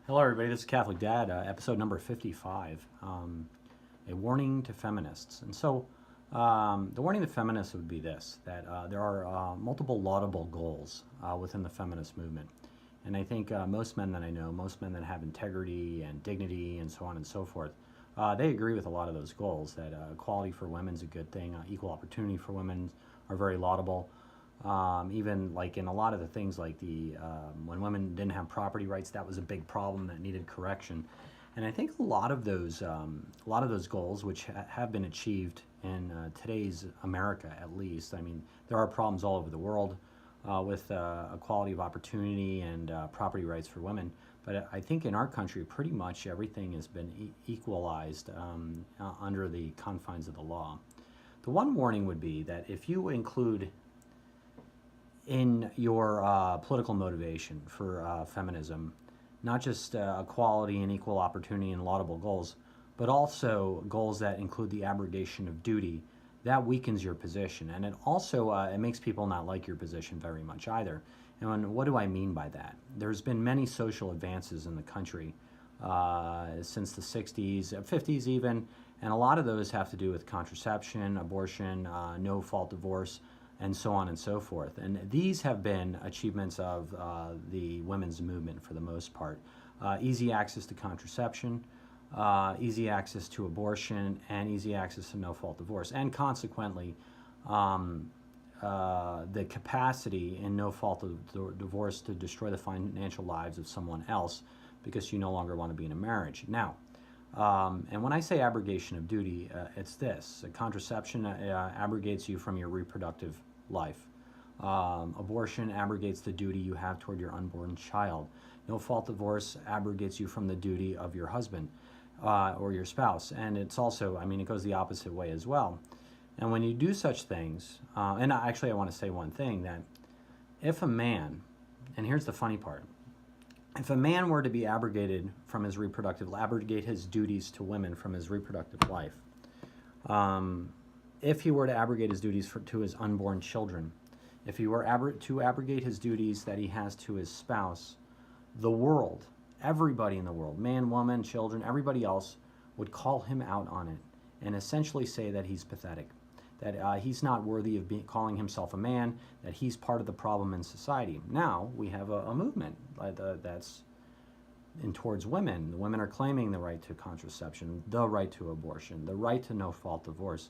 Hello, everybody. This is Catholic Dad, episode number 55, a warning to feminists. The warning to feminists would be this, that there are multiple laudable goals within the feminist movement. And I think most men that I know, most men that have integrity and dignity and so on and so forth, they agree with a lot of those goals, that equality for women is a good thing, equal opportunity for women are very laudable. Even like in a lot of the things like when women didn't have property rights, that was a big problem that needed correction. And I think a lot of those goals, which have been achieved in today's America, at least. I mean, there are problems all over the world with equality of opportunity and property rights for women. But I think in our country, pretty much everything has been equalized under the confines of the law. The one warning would be that if you include in your political motivation for feminism, not just equality and equal opportunity and laudable goals, but also goals that include the abrogation of duty, that weakens your position. And it also it makes people not like your position very much either. And what do I mean by that? There's been many social advances in the country since the 60s, 50s even, and a lot of those have to do with contraception, abortion, no-fault divorce, and so on and so forth. And these have been achievements of the women's movement for the most part. Easy access to contraception, easy access to abortion, and easy access to no-fault divorce. And consequently, the capacity in no-fault divorce to destroy the financial lives of someone else because you no longer want to be in a marriage. Now, and when I say abrogation of duty, it's this. Contraception abrogates you from your reproductive life. Abortion abrogates the duty you have toward your unborn child. No-fault divorce abrogates you from the duty of your husband or your spouse. And it's also, I mean, it goes the opposite way as well. And when you do such things, and actually I want to say one thing, that if a man, and here's the funny part, if a man were to be abrogated from his abrogate his duties to women from his reproductive life, if he were to abrogate his duties to his unborn children, if he were to abrogate his duties that he has to his spouse, the world, everybody in the world, man, woman, children, everybody else, would call him out on it and essentially say that he's pathetic, that he's not worthy of calling himself a man, that he's part of the problem in society. Now we have a movement that's in towards women. The women are claiming the right to contraception, the right to abortion, the right to no-fault divorce.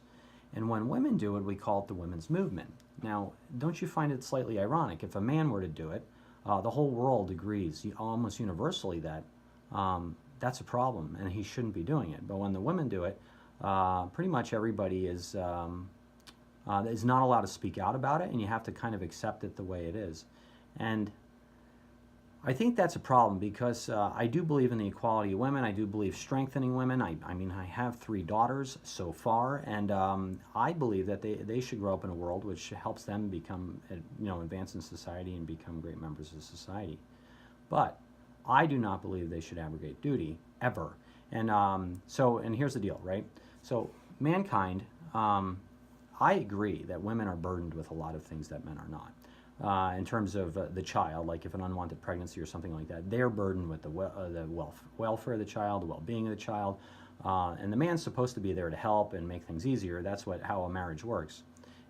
And when women do it, we call it the women's movement. Now, don't you find it slightly ironic? If a man were to do it, the whole world agrees almost universally that that's a problem and he shouldn't be doing it. But when the women do it, pretty much everybody is not allowed to speak out about it, and you have to kind of accept it the way it is. And I think that's a problem because I do believe in the equality of women. I do believe strengthening women. I mean, I have 3 daughters so far, and I believe that they should grow up in a world which helps them become, advance in society and become great members of society. But I do not believe they should abrogate duty, ever. And and here's the deal, right? So mankind, I agree that women are burdened with a lot of things that men are not. In terms of the child, like if an unwanted pregnancy or something like that, they're burdened with the welfare of the child, the well-being of the child, and the man's supposed to be there to help and make things easier. That's how a marriage works.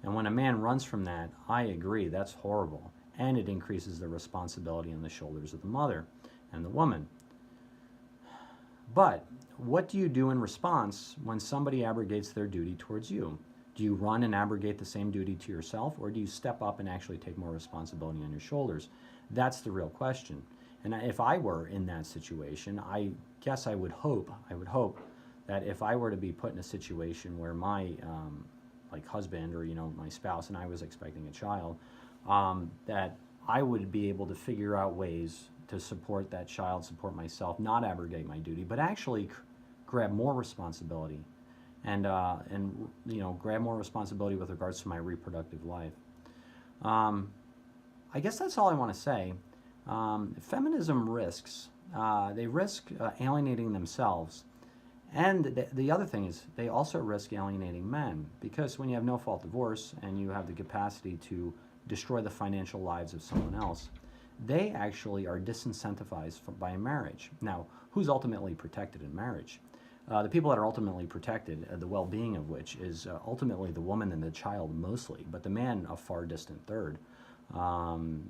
And when a man runs from that, I agree, that's horrible, and it increases the responsibility on the shoulders of the mother and the woman. But what do you do in response when somebody abrogates their duty towards you? Do you run and abrogate the same duty to yourself, or do you step up and actually take more responsibility on your shoulders? That's the real question. And if I were in that situation, I guess I would hope that if I were to be put in a situation where my husband or my spouse and I was expecting a child, that I would be able to figure out ways to support that child, support myself, not abrogate my duty, but actually grab more responsibility and grab more responsibility with regards to my reproductive life. I guess that's all I want to say. Feminism risks, they risk alienating themselves. And the other thing is they also risk alienating men, because when you have no-fault divorce and you have the capacity to destroy the financial lives of someone else, they actually are disincentivized by marriage. Now, who's ultimately protected in marriage? The people that are ultimately protected, the well-being of which is ultimately the woman and the child mostly, but the man a far distant third.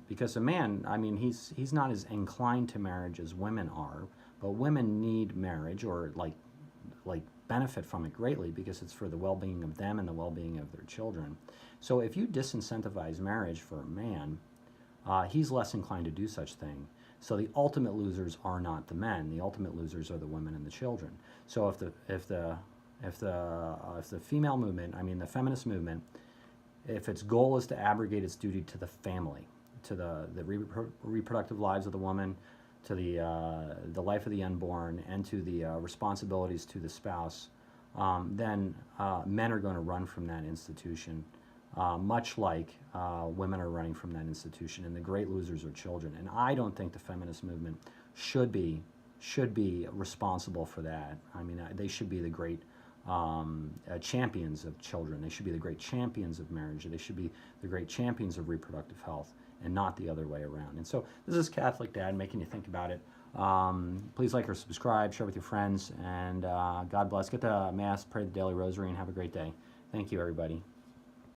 Because the man, I mean, he's not as inclined to marriage as women are, but women need marriage, or like benefit from it greatly, because it's for the well-being of them and the well-being of their children. So if you disincentivize marriage for a man, he's less inclined to do such thing. So the ultimate losers are not the men. The ultimate losers are the women and the children. So if the female movement, I mean the feminist movement, if its goal is to abrogate its duty to the family, to the reproductive lives of the woman, to the life of the unborn, and to the responsibilities to the spouse, then men are going to run from that institution, much like women are running from that institution, and the great losers are children. And I don't think the feminist movement should be responsible for that. I mean, they should be the great champions of children. They should be the great champions of marriage. They should be the great champions of reproductive health, and not the other way around. And so this is Catholic Dad making you think about it. Please like or subscribe, share with your friends, and God bless. Get the Mass, pray the Daily Rosary, and have a great day. Thank you, everybody.